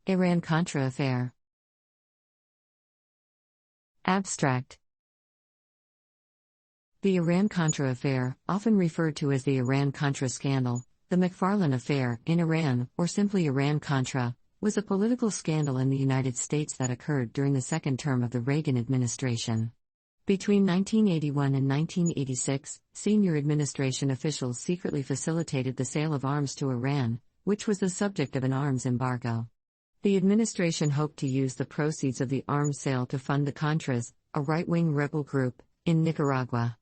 Iran-Contra affair. Abstract. The Iran-Contra affair, often referred to as the Iran-Contra scandal, the McFarlane affair in Iran, or simply Iran-Contra, was a political scandal in the United States that occurred during the second term of the Reagan administration. Between 1981 and 1986, senior administration officials secretly facilitated the sale of arms to Iran, which was the subject of an arms embargo. The administration hoped to use the proceeds of the arms sale to fund the Contras, a right-wing rebel group, in Nicaragua.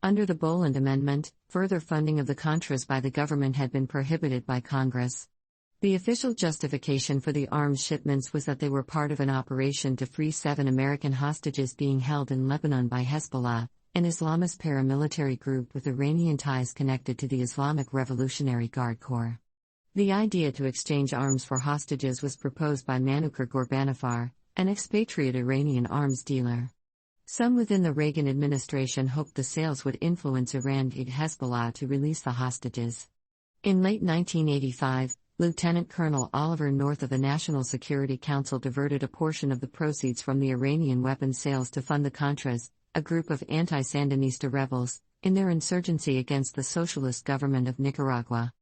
Under the Boland Amendment, further funding of the Contras by the government had been prohibited by Congress. The official justification for the arms shipments was that they were part of an operation to free 7 American hostages being held in Lebanon by Hezbollah, an Islamist paramilitary group with Iranian ties connected to the Islamic Revolutionary Guard Corps. The idea to exchange arms for hostages was proposed by Manucher Ghorbanifar, an expatriate Iranian arms dealer. Some within the Reagan administration hoped the sales would influence Iran-led Hezbollah to release the hostages. In late 1985, Lieutenant Colonel Oliver North of the National Security Council diverted a portion of the proceeds from the Iranian weapons sales to fund the Contras, a group of anti-Sandinista rebels, in their insurgency against the socialist government of Nicaragua.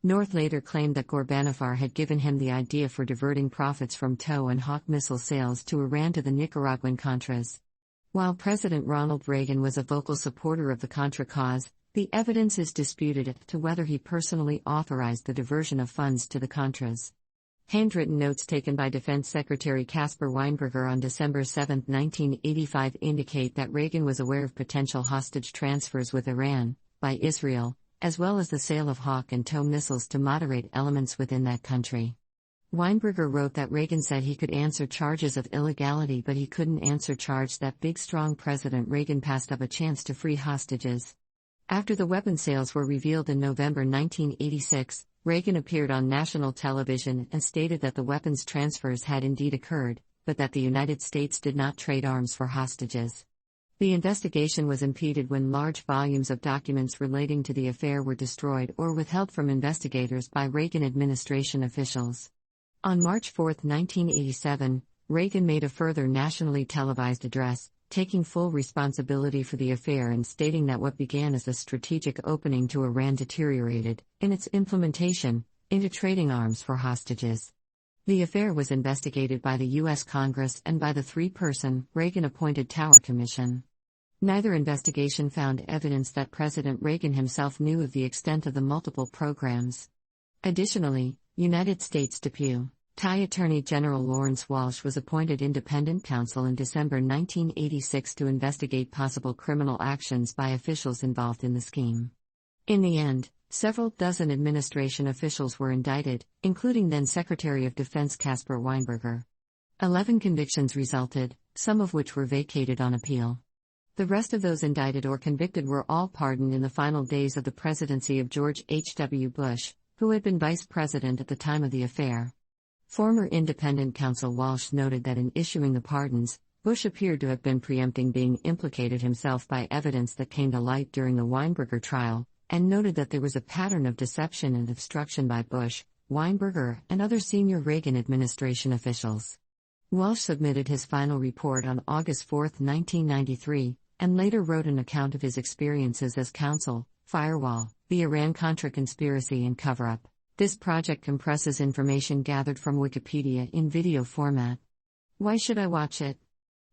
North later claimed that Ghorbanifar had given him the idea for diverting profits from TOW and Hawk missile sales to Iran to the Nicaraguan Contras. While President Ronald Reagan was a vocal supporter of the Contra cause, the evidence is disputed as to whether he personally authorized the diversion of funds to the Contras. Handwritten notes taken by Defense Secretary Caspar Weinberger on December 7, 1985 indicate that Reagan was aware of potential hostage transfers with Iran, by Israel, as well as the sale of Hawk and TOW missiles to moderate elements within that country. Weinberger wrote that Reagan said he could answer charges of illegality, but he couldn't answer charge that big strong President Reagan passed up a chance to free hostages. After the weapon sales were revealed in November 1986, Reagan appeared on national television and stated that the weapons transfers had indeed occurred, but that the United States did not trade arms for hostages. The investigation was impeded when large volumes of documents relating to the affair were destroyed or withheld from investigators by Reagan administration officials. On March 4, 1987, Reagan made a further nationally televised address, taking full responsibility for the affair and stating that what began as a strategic opening to Iran deteriorated, in its implementation, into trading arms for hostages. The affair was investigated by the U.S. Congress and by the 3-person, Reagan-appointed Tower Commission. Neither investigation found evidence that President Reagan himself knew of the extent of the multiple programs. Additionally, United States Deputy Attorney General Lawrence Walsh was appointed independent counsel in December 1986 to investigate possible criminal actions by officials involved in the scheme. In the end, several dozen administration officials were indicted, including then Secretary of Defense Caspar Weinberger. 11 convictions resulted, some of which were vacated on appeal. The rest of those indicted or convicted were all pardoned in the final days of the presidency of George H.W. Bush, who had been vice president at the time of the affair. Former independent counsel Walsh noted that in issuing the pardons, Bush appeared to have been preempting being implicated himself by evidence that came to light during the Weinberger trial, and noted that there was a pattern of deception and obstruction by Bush, Weinberger, and other senior Reagan administration officials. Walsh submitted his final report on August 4, 1993, and later wrote an account of his experiences as counsel, Firewall, the Iran-Contra conspiracy and cover-up. This project compresses information gathered from Wikipedia in video format. Why should I watch it?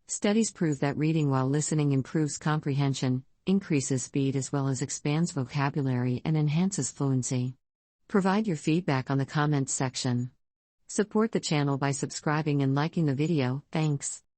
Studies prove that reading while listening improves comprehension, increases speed as well as expands vocabulary and enhances fluency. Provide your feedback on the comments section. Support the channel by subscribing and liking the video, thanks.